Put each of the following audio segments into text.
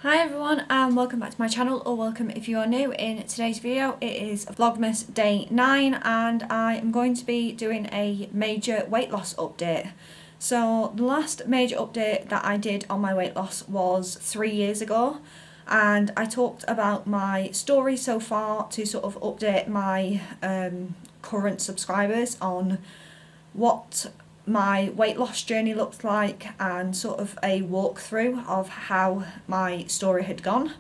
Hi everyone and welcome back to my channel, or welcome if you are new. In today's video it is Vlogmas day 9 and I am going to be doing a major weight loss update. So the last major update that I did on my weight loss was 3 years ago, and I talked about my story so far to sort of update my current subscribers on what my weight loss journey looked like and sort of a walkthrough of how my story had gone.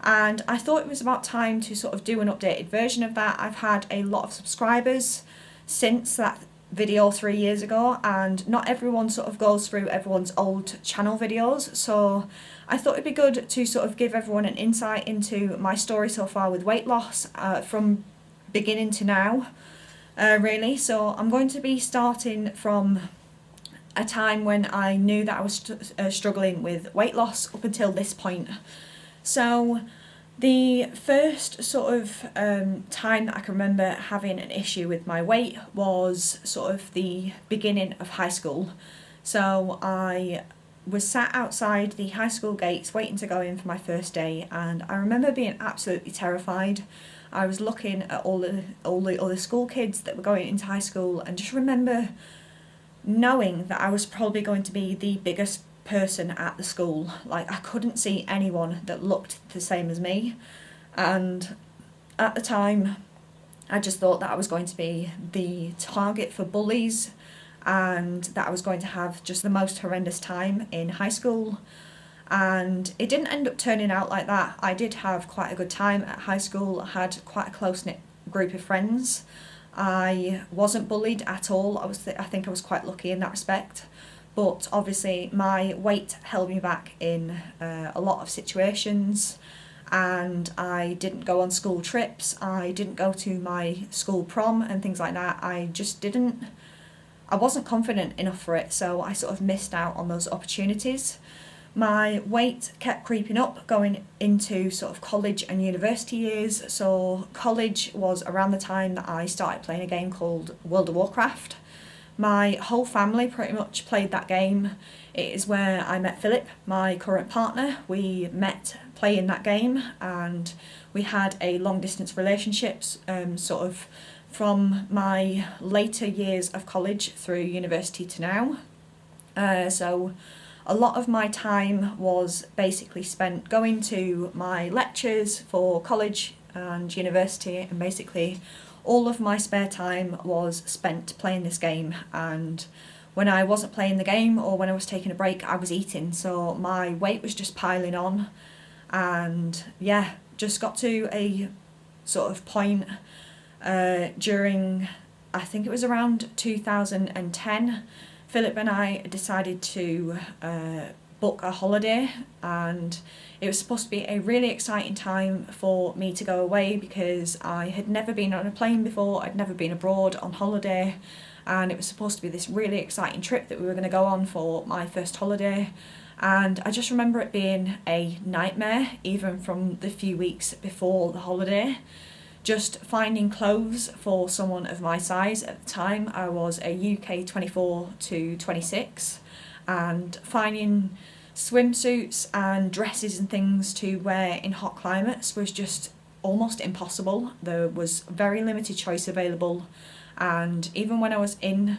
And I thought it was about time to sort of do an updated version of that. I've had a lot of subscribers since that video 3 years ago, and not everyone sort of goes through everyone's old channel videos, so I thought it'd be good to sort of give everyone an insight into my story so far with weight loss from beginning to now. Really, so I'm going to be starting from a time when I knew that I was struggling with weight loss up until this point. So the first sort of time that I can remember having an issue with my weight was sort of the beginning of high school. So I was sat outside the high school gates waiting to go in for my first day, and I remember being absolutely terrified. I was looking at all the other school kids that were going into high school, and just remember knowing that I was probably going to be the biggest person at the school. Like, I couldn't see anyone that looked the same as me, and at the time I just thought that I was going to be the target for bullies and that I was going to have just the most horrendous time in high school. And it didn't end up turning out like that. I did have quite a good time at high school. I had quite a close-knit group of friends. I wasn't bullied at all. I think I was quite lucky in that respect. But obviously my weight held me back in a lot of situations, and I didn't go on school trips. I didn't go to my school prom and things like that. I wasn't confident enough for it, so I sort of missed out on those opportunities. My weight kept creeping up going into sort of college and university years. So college was around the time that I started playing a game called World of Warcraft. My whole family pretty much played that game. It is where I met Philip, my current partner. We met playing that game, and we had a long distance relationship sort of from my later years of college through university to now. So a lot of my time was basically spent going to my lectures for college and university, and basically all of my spare time was spent playing this game. And when I wasn't playing the game or when I was taking a break, I was eating, so my weight was just piling on. And yeah, just got to a sort of point during, I think it was around 2010, Philip and I decided to book a holiday, and it was supposed to be a really exciting time for me to go away because I had never been on a plane before, I'd never been abroad on holiday, and it was supposed to be this really exciting trip that we were going to go on for my first holiday. And I just remember it being a nightmare, even from the few weeks before the holiday. Just finding clothes for someone of my size. At the time I was a UK 24 to 26, and finding swimsuits and dresses and things to wear in hot climates was just almost impossible. There was very limited choice available, and even when I was in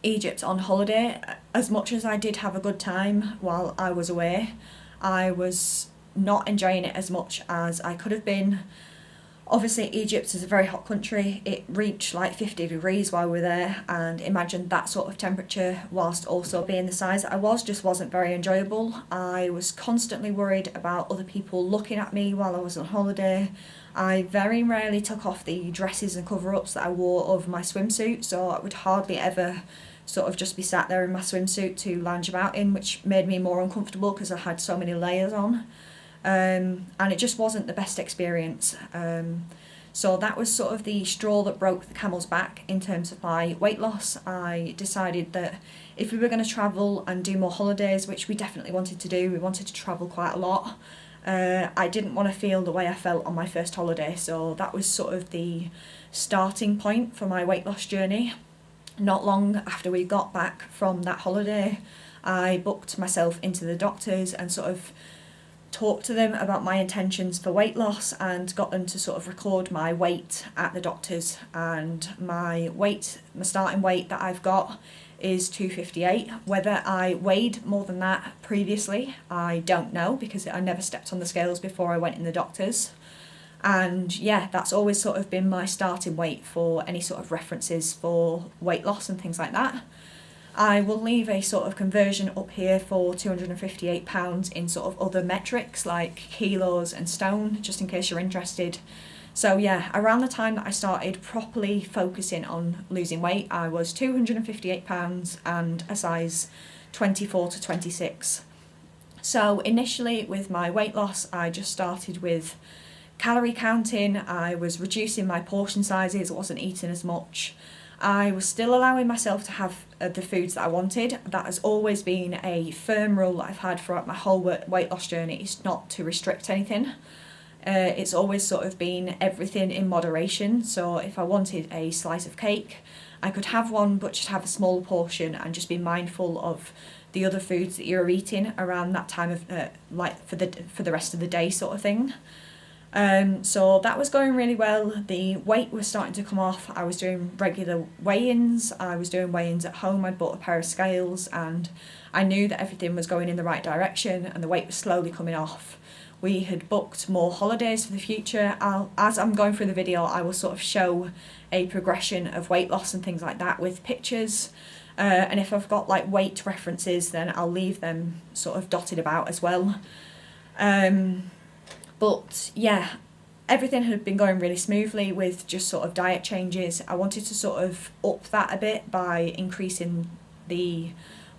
Egypt on holiday, as much as I did have a good time while I was away, I was not enjoying it as much as I could have been. Obviously Egypt is a very hot country. It reached like 50 degrees while we were there, and imagine that sort of temperature whilst also being the size that I was just wasn't very enjoyable. I was constantly worried about other people looking at me while I was on holiday. I very rarely took off the dresses and cover-ups that I wore over my swimsuit, so I would hardly ever sort of just be sat there in my swimsuit to lounge about in, which made me more uncomfortable because I had so many layers on. And it just wasn't the best experience. So that was sort of the straw that broke the camel's back in terms of my weight loss. I decided that if we were going to travel and do more holidays, which we definitely wanted to do, we wanted to travel quite a lot, I didn't want to feel the way I felt on my first holiday. So that was sort of the starting point for my weight loss journey. Not long after we got back from that holiday, I booked myself into the doctors and sort of talked to them about my intentions for weight loss and got them to sort of record my weight at the doctor's, and my starting weight that I've got is 258. Whether I weighed more than that previously, I don't know, because I never stepped on the scales before I went in the doctor's. And yeah, that's always sort of been my starting weight for any sort of references for weight loss and things like that. I will leave a sort of conversion up here for £258 in sort of other metrics like kilos and stone, just in case you're interested. So yeah, around the time that I started properly focusing on losing weight, I was £258 and a size 24 to 26. So initially with my weight loss, I just started with calorie counting. I was reducing my portion sizes, wasn't eating as much. I was still allowing myself to have the foods that I wanted. That has always been a firm rule that I've had throughout my whole weight loss journey, is not to restrict anything. It's always sort of been everything in moderation. So if I wanted a slice of cake, I could have one, but just have a small portion and just be mindful of the other foods that you're eating around that time of like for the rest of the day sort of thing. So that was going really well. The weight was starting to come off. I was doing regular weigh-ins. I was doing weigh-ins at home. I'd bought a pair of scales and I knew that everything was going in the right direction and the weight was slowly coming off. We had booked more holidays for the future. As I'm going through the video, I will sort of show a progression of weight loss and things like that with pictures. And if I've got like weight references, then I'll leave them sort of dotted about as well. But yeah, everything had been going really smoothly with just sort of diet changes. I wanted to sort of up that a bit by increasing the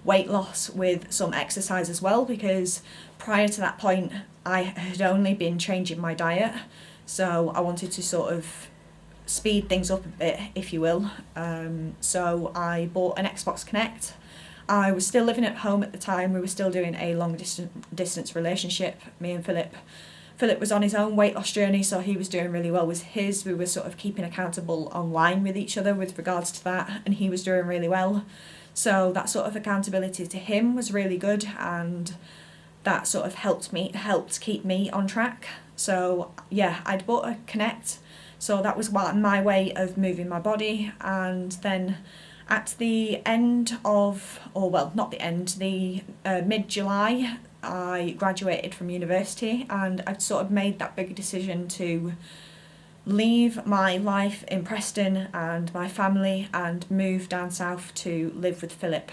weight loss with some exercise as well, because prior to that point I had only been changing my diet. So I wanted to sort of speed things up a bit, if you will. So I bought an Xbox Connect. I was still living at home at the time. We were still doing a long distance relationship, me and Philip. Philip was on his own weight loss journey, so he was doing really well with his. We were sort of keeping accountable online with each other with regards to that, and he was doing really well. So that sort of accountability to him was really good, and that sort of helped keep me on track. So yeah, I'd bought a Connect, so that was my way of moving my body. And then at the end of, or well, not the end, the mid-July, I graduated from university, and I'd sort of made that big decision to leave my life in Preston and my family and move down south to live with Philip.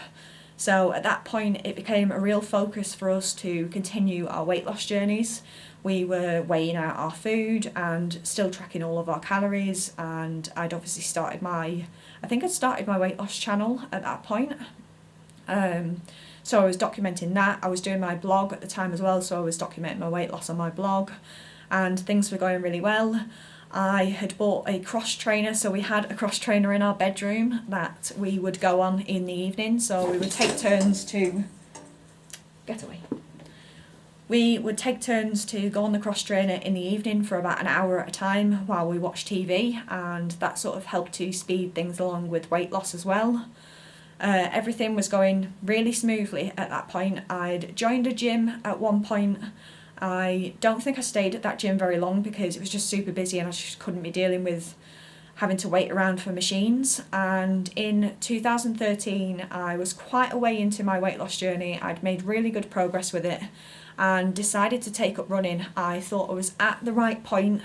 So at that point it became a real focus for us to continue our weight loss journeys. We were weighing out our food and still tracking all of our calories, and I'd obviously started my weight loss channel at that point. So I was documenting that. I was doing my blog at the time as well, so I was documenting my weight loss on my blog, and things were going really well. I had bought a cross trainer, so we had a cross trainer in our bedroom that we would go on in the evening. So we would take turns to We would take turns to go on the cross trainer in the evening for about an hour at a time while we watched TV, and that sort of helped to speed things along with weight loss as well. Everything was going really smoothly at that point. I'd joined a gym at one point. I don't think I stayed at that gym very long because it was just super busy and I just couldn't be dealing with having to wait around for machines. And in 2013 I was quite a way into my weight loss journey. I'd made really good progress with it and decided to take up running. I thought I was at the right point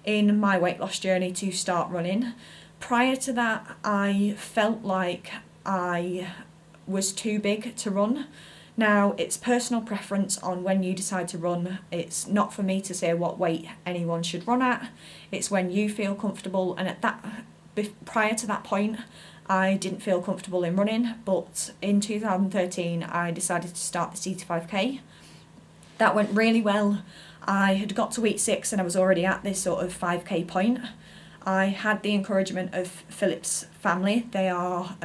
in my weight loss journey to start running. Prior to that, I felt like I was too big to run. Now, it's personal preference on when you decide to run. It's not for me to say what weight anyone should run at. It's when you feel comfortable, and prior to that point, I didn't feel comfortable in running, but in 2013 I decided to start the C5K. That went really well. I had got to week 6 and I was already at this sort of 5k point. I had the encouragement of Philip's family. They are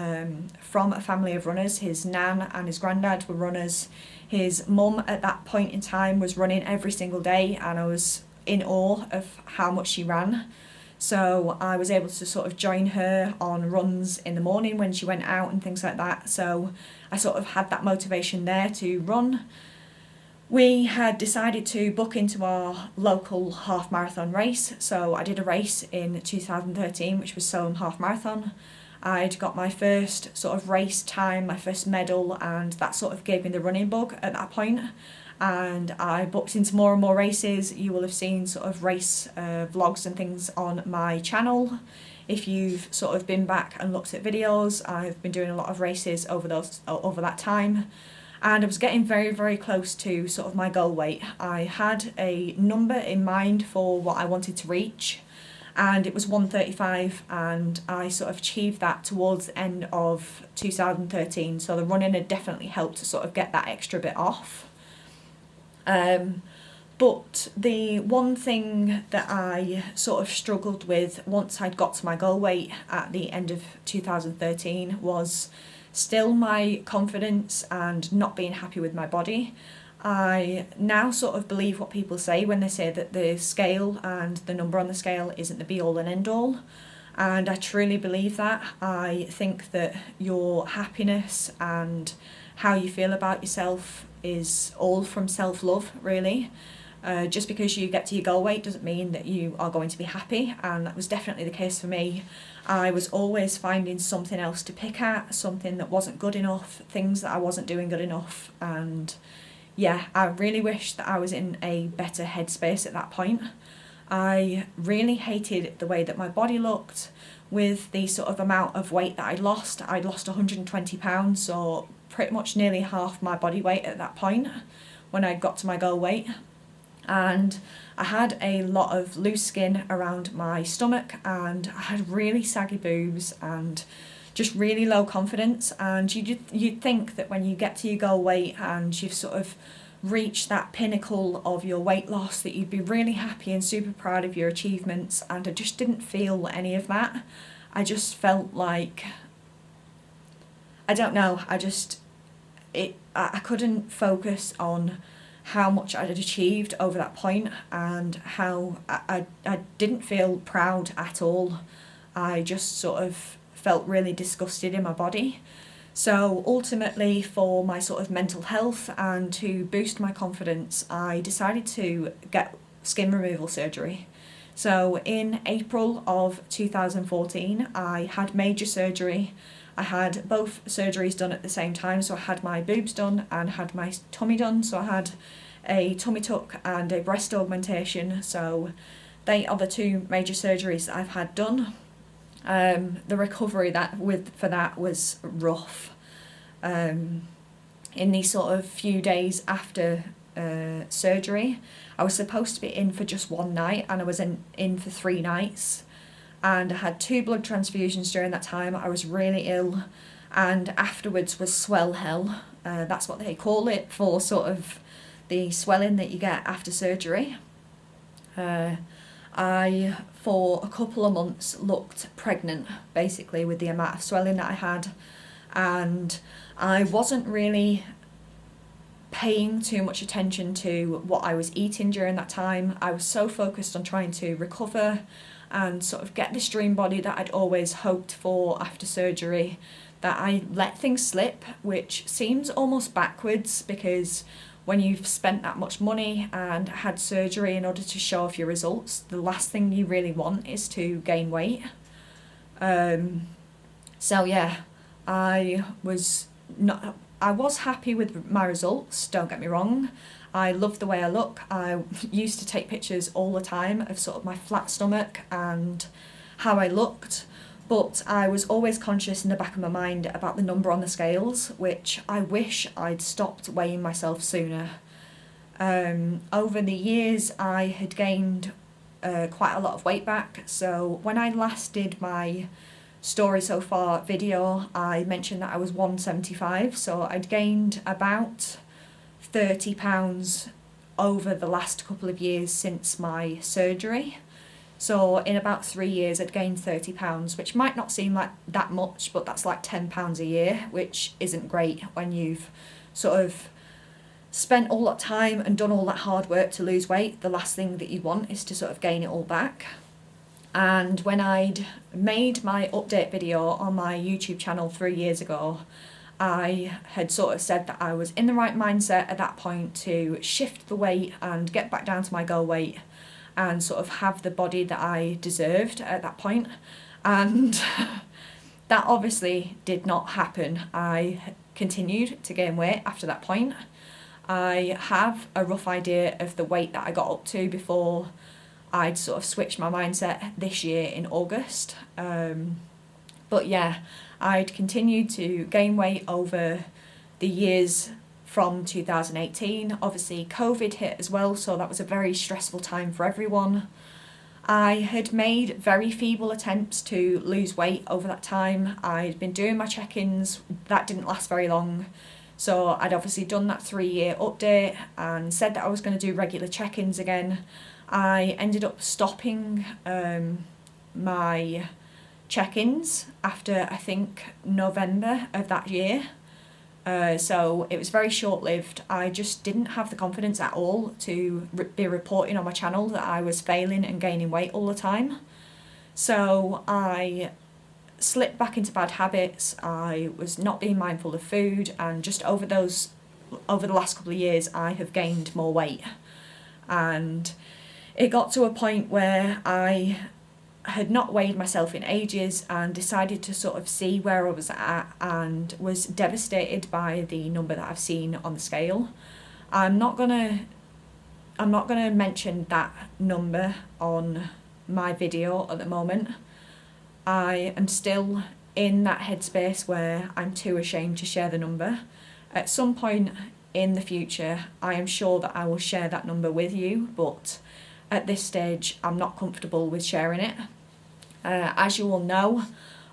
from a family of runners. His nan and his granddad were runners. His mum at that point in time was running every single day, and I was in awe of how much she ran. So I was able to sort of join her on runs in the morning when she went out and things like that. So I sort of had that motivation there to run. we had decided to book into our local half marathon race. So I did a race in 2013, which was Soham Half Marathon. I'd got my first sort of race time, my first medal, and that sort of gave me the running bug at that point. And I booked into more and more races. You will have seen sort of race vlogs and things on my channel. If you've sort of been back and looked at videos, I've been doing a lot of races over that time. And I was getting very, very close to sort of my goal weight. I had a number in mind for what I wanted to reach, and it was 135, and I sort of achieved that towards the end of 2013. So the running had definitely helped to sort of get that extra bit off. But the one thing that I sort of struggled with once I'd got to my goal weight at the end of 2013 was still my confidence and not being happy with my body. I now sort of believe what people say when they say that the scale and the number on the scale isn't the be all and end all. And I truly believe that. I think that your happiness and how you feel about yourself is all from self-love, really. Just because you get to your goal weight doesn't mean that you are going to be happy, and that was definitely the case for me. I was always finding something else to pick at, something that wasn't good enough, things that I wasn't doing good enough, and yeah, I really wish that I was in a better headspace at that point. I really hated the way that my body looked with the sort of amount of weight that I'd lost. I'd lost 120 pounds, so pretty much nearly half my body weight at that point when I got to my goal weight. And I had a lot of loose skin around my stomach, and I had really saggy boobs and just really low confidence. And you'd think that when you get to your goal weight and you've sort of reached that pinnacle of your weight loss, that you'd be really happy and super proud of your achievements, and I just didn't feel any of that. I just felt like, I don't know, I couldn't focus on how much I'd achieved over that point, and how I didn't feel proud at all. I just sort of felt really disgusted in my body. So ultimately, for my sort of mental health and to boost my confidence, I decided to get skin removal surgery. So in April of 2014, I had major surgery. I had both surgeries done at the same time. So I had my boobs done and had my tummy done. So I had a tummy tuck and a breast augmentation. So they are the two major surgeries that I've had done. The recovery for that was rough. In these sort of few days after surgery, I was supposed to be in for just one night, and I was in for 3 nights. And I had 2 blood transfusions during that time. I was really ill, and afterwards was swell hell. That's what they call it, for sort of the swelling that you get after surgery. I, for a couple of months, looked pregnant, basically, with the amount of swelling that I had. And I wasn't really paying too much attention to what I was eating during that time. I was so focused on trying to recover and sort of get this dream body that I'd always hoped for after surgery, that I let things slip, which seems almost backwards, because when you've spent that much money and had surgery in order to show off your results, the last thing you really want is to gain weight. So yeah, I was happy with my results, don't get me wrong. I love the way I look. I used to take pictures all the time of sort of my flat stomach and how I looked, but I was always conscious in the back of my mind about the number on the scales, which I wish I'd stopped weighing myself sooner. Over the years, I had gained quite a lot of weight back. So when I last did my story so far video, I mentioned that I was 175, so I'd gained about 30 pounds over the last couple of years since my surgery. So in about 3 years I'd gained 30 pounds, which might not seem like that much, but that's like 10 pounds a year, which isn't great when you've sort of spent all that time and done all that hard work to lose weight. The last thing that you want is to sort of gain it all back. And when I'd made my update video on my YouTube channel 3 years ago, I had sort of said that I was in the right mindset at that point to shift the weight and get back down to my goal weight and sort of have the body that I deserved at that point. And that obviously did not happen. I continued to gain weight after that point. I have a rough idea of the weight that I got up to before I'd sort of switched my mindset this year in August. But yeah, I'd continued to gain weight over the years from 2018. Obviously COVID hit as well, so that was a very stressful time for everyone. I had made very feeble attempts to lose weight over that time. I'd been doing my check-ins, that didn't last very long. So I'd obviously done that 3-year update and said that I was going to do regular check-ins again. I ended up stopping my check-ins after I think November of that year. So it was very short-lived. I just didn't have the confidence at all to be reporting on my channel that I was failing and gaining weight all the time. So I slipped back into bad habits. I was not being mindful of food, and just over the last couple of years I have gained more weight. And it got to a point where I had not weighed myself in ages and decided to sort of see where I was at, and was devastated by the number that I've seen on the scale. I'm not gonna mention that number on my video at the moment. I am still in that headspace where I'm too ashamed to share the number. At some point in the future, I am sure that I will share that number with you, but at this stage I'm not comfortable with sharing it. As you all know,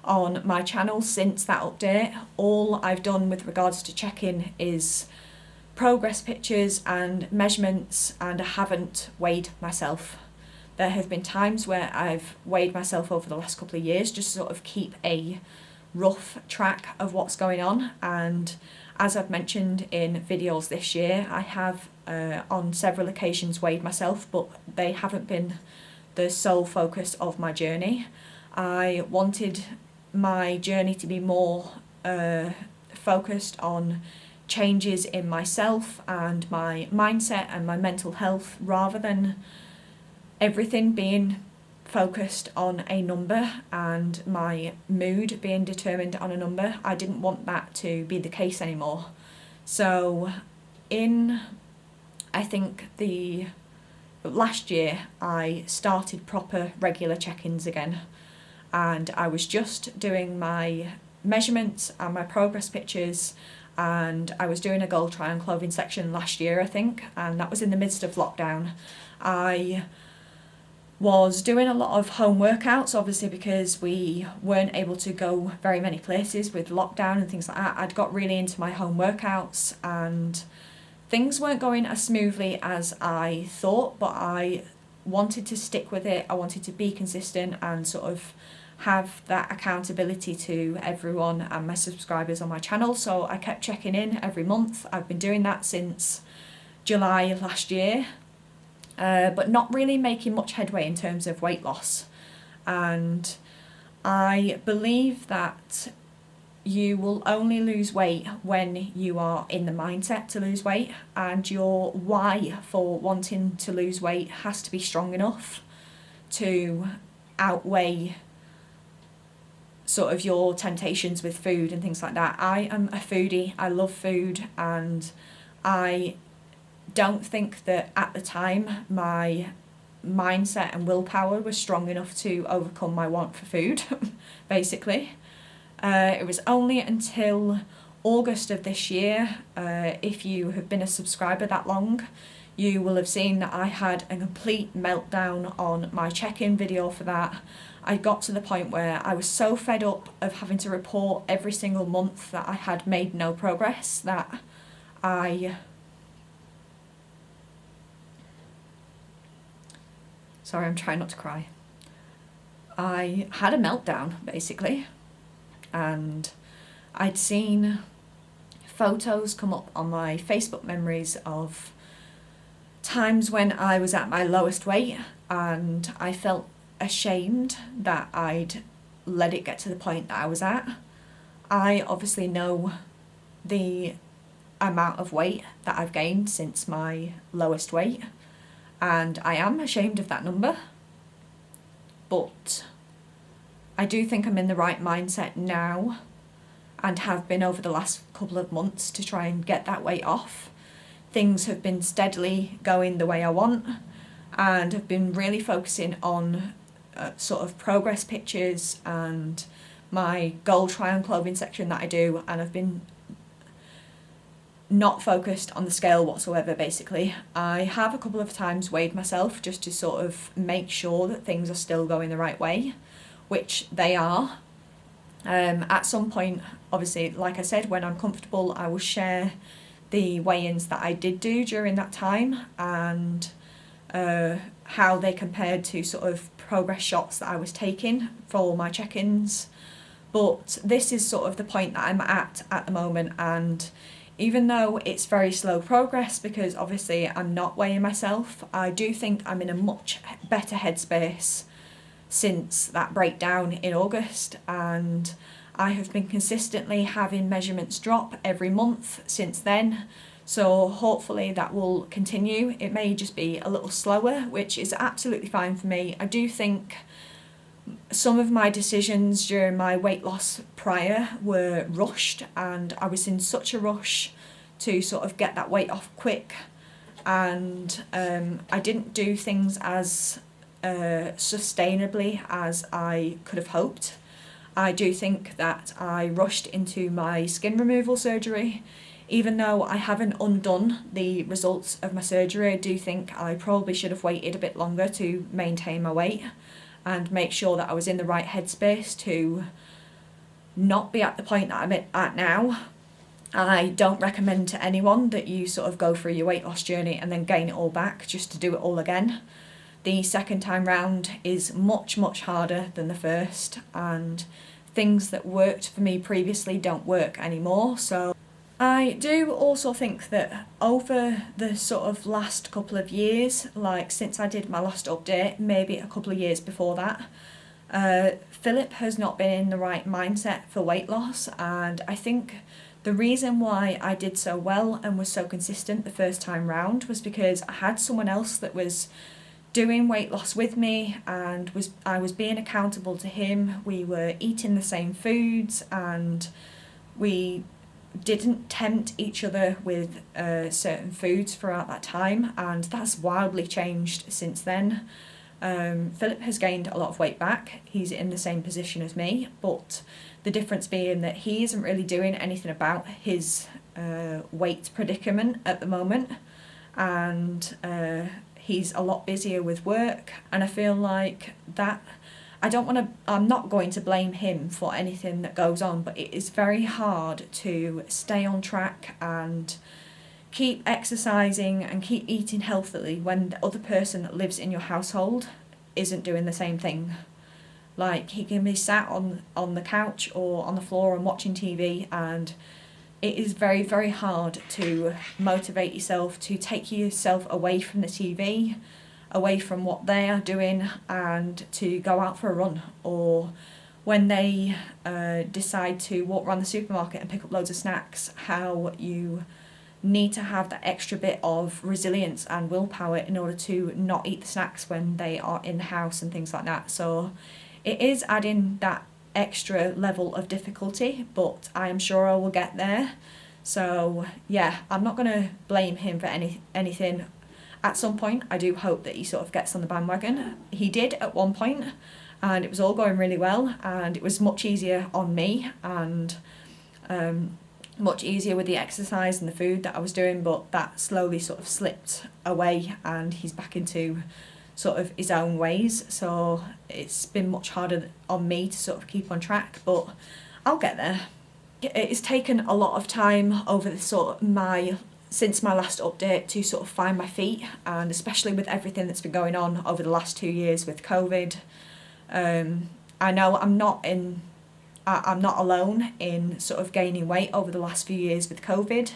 on my channel since that update, all I've done with regards to check-in is progress pictures and measurements, and I haven't weighed myself. There have been times where I've weighed myself over the last couple of years just to sort of keep a rough track of what's going on, and as I've mentioned in videos this year, I have on several occasions weighed myself, but they haven't been the sole focus of my journey. I wanted my journey to be more focused on changes in myself and my mindset and my mental health, rather than everything being focused on a number and my mood being determined on a number. I didn't want that to be the case anymore. So I think last year I started proper regular check-ins again, and I was just doing my measurements and my progress pictures, and I was doing a goal try on clothing section last year I think, and that was in the midst of lockdown. I was doing a lot of home workouts, obviously because we weren't able to go very many places with lockdown and things like that. I'd got really into my home workouts and things weren't going as smoothly as I thought, but I wanted to stick with it. I wanted to be consistent and sort of have that accountability to everyone and my subscribers on my channel. So I kept checking in every month. I've been doing that since July last year, but not really making much headway in terms of weight loss. And I believe that you will only lose weight when you are in the mindset to lose weight, and your why for wanting to lose weight has to be strong enough to outweigh sort of your temptations with food and things like that. I am a foodie, I love food, and I don't think that at the time my mindset and willpower was strong enough to overcome my want for food, basically. It was only until August of this year, if you have been a subscriber that long, you will have seen that I had a complete meltdown on my check-in video for that. I got to the point where I was so fed up of having to report every single month that I had made no progress that Sorry, I'm trying not to cry. I had a meltdown, basically. And I'd seen photos come up on my Facebook memories of times when I was at my lowest weight, and I felt ashamed that I'd let it get to the point that I was at. I obviously know the amount of weight that I've gained since my lowest weight, and I am ashamed of that number, but I do think I'm in the right mindset now and have been over the last couple of months to try and get that weight off. Things have been steadily going the way I want, and have been really focusing on sort of progress pictures and my goal try on clothing section that I do, and I've been not focused on the scale whatsoever. Basically, I have a couple of times weighed myself just to sort of make sure that things are still going the right way, which they are. At some point, obviously, like I said, when I'm comfortable, I will share the weigh-ins that I did do during that time, and how they compared to sort of progress shots that I was taking for my check-ins. But this is sort of the point that I'm at the moment, and even though it's very slow progress because obviously I'm not weighing myself, I do think I'm in a much better headspace since that breakdown in August, and I have been consistently having measurements drop every month since then, so hopefully that will continue. It may just be a little slower, which is absolutely fine for me. I do think some of my decisions during my weight loss prior were rushed, and I was in such a rush to sort of get that weight off quick, and I didn't do things as sustainably as I could have hoped. I do think that I rushed into my skin removal surgery. Even though I haven't undone the results of my surgery, I do think I probably should have waited a bit longer to maintain my weight and make sure that I was in the right headspace to not be at the point that I'm at now. I don't recommend to anyone that you sort of go through your weight loss journey and then gain it all back just to do it all again. The second time round is much, much harder than the first, and things that worked for me previously don't work anymore. So I do also think that over the sort of last couple of years, like since I did my last update, maybe a couple of years before that, Philip has not been in the right mindset for weight loss, and I think the reason why I did so well and was so consistent the first time round was because I had someone else that was doing weight loss with me, and I was being accountable to him. We were eating the same foods, and we didn't tempt each other with certain foods throughout that time, and that's wildly changed since then. Philip has gained a lot of weight back. He's in the same position as me, but the difference being that he isn't really doing anything about his weight predicament at the moment, and he's a lot busier with work, and I feel like that I'm not going to blame him for anything that goes on, but it is very hard to stay on track and keep exercising and keep eating healthily when the other person that lives in your household isn't doing the same thing. Like, he can be sat on the couch or on the floor and watching TV, and it is very, very hard to motivate yourself to take yourself away from the TV, away from what they are doing, and to go out for a run, or when they decide to walk around the supermarket and pick up loads of snacks, how you need to have that extra bit of resilience and willpower in order to not eat the snacks when they are in the house and things like that. So it is adding that extra level of difficulty, but I am sure I will get there. So yeah, I'm not going to blame him for anything. At some point, I do hope that he sort of gets on the bandwagon. He did at one point, and it was all going really well, and it was much easier on me, and much easier with the exercise and the food that I was doing, but that slowly sort of slipped away, and he's back into sort of his own ways. So it's been much harder on me to sort of keep on track, but I'll get there. It has taken a lot of time over since my last update to sort of find my feet, and especially with everything that's been going on over the last 2 years with COVID. I know I'm not alone in sort of gaining weight over the last few years with COVID,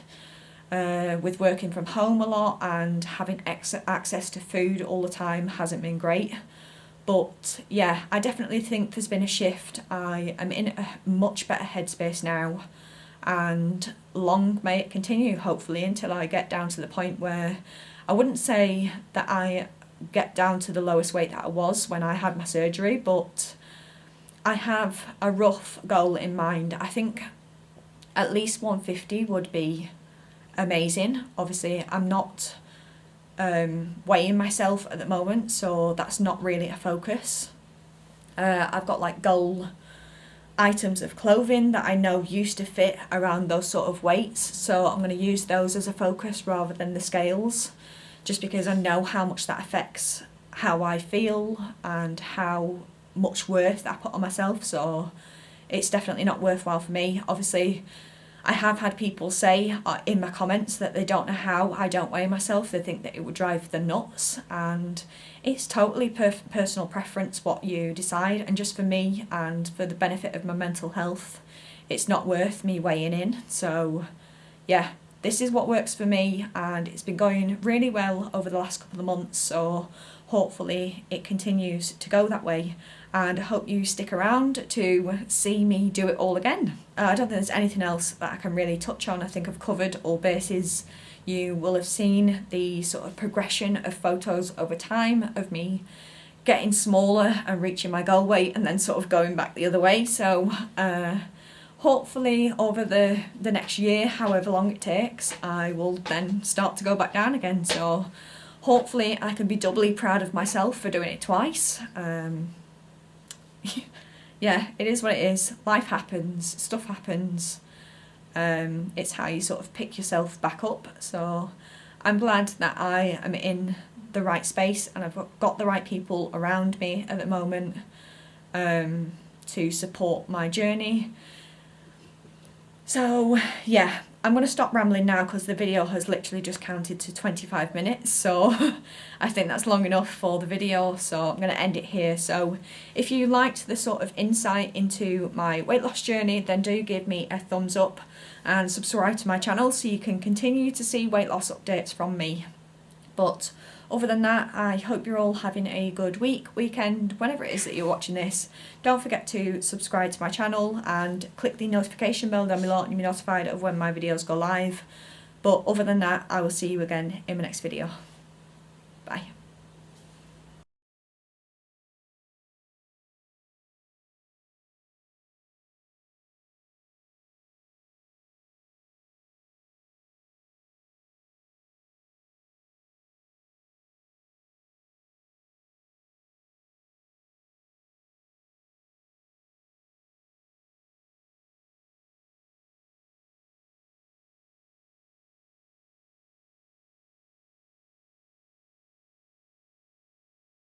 with working from home a lot and having access to food all the time hasn't been great. But yeah, I definitely think there's been a shift. I am in a much better headspace now, and long may it continue, hopefully, until I get down to the point where I wouldn't say that I get down to the lowest weight that I was when I had my surgery, but I have a rough goal in mind. I think at least 150 would be amazing. Obviously, I'm not weighing myself at the moment, so that's not really a focus. I've got like goal items of clothing that I know used to fit around those sort of weights, so I'm going to use those as a focus rather than the scales, just because I know how much that affects how I feel and how much worth I put on myself, so it's definitely not worthwhile for me. Obviously, I have had people say in my comments that they don't know how I don't weigh myself. They think that it would drive them nuts, and it's totally personal preference what you decide. And just for me and for the benefit of my mental health, it's not worth me weighing in. So yeah, this is what works for me, and it's been going really well over the last couple of months, so hopefully it continues to go that way, and I hope you stick around to see me do it all again. I don't think there's anything else that I can really touch on. I think I've covered all bases. You will have seen the sort of progression of photos over time of me getting smaller and reaching my goal weight and then sort of going back the other way. So hopefully over the next year, however long it takes, I will then start to go back down again. So hopefully I can be doubly proud of myself for doing it twice. Yeah, it is what it is. Life happens, stuff happens. It's how you sort of pick yourself back up. So I'm glad that I am in the right space and I've got the right people around me at the moment to support my journey. So yeah, I'm going to stop rambling now because the video has literally just counted to 25 minutes, so I think that's long enough for the video, so I'm going to end it here. So if you liked the sort of insight into my weight loss journey, then do give me a thumbs up and subscribe to my channel so you can continue to see weight loss updates from me. But other than that, I hope you're all having a good weekend, whenever it is that you're watching this. Don't forget to subscribe to my channel and click the notification bell down below and you'll be notified of when my videos go live. But other than that, I will see you again in my next video. Bye.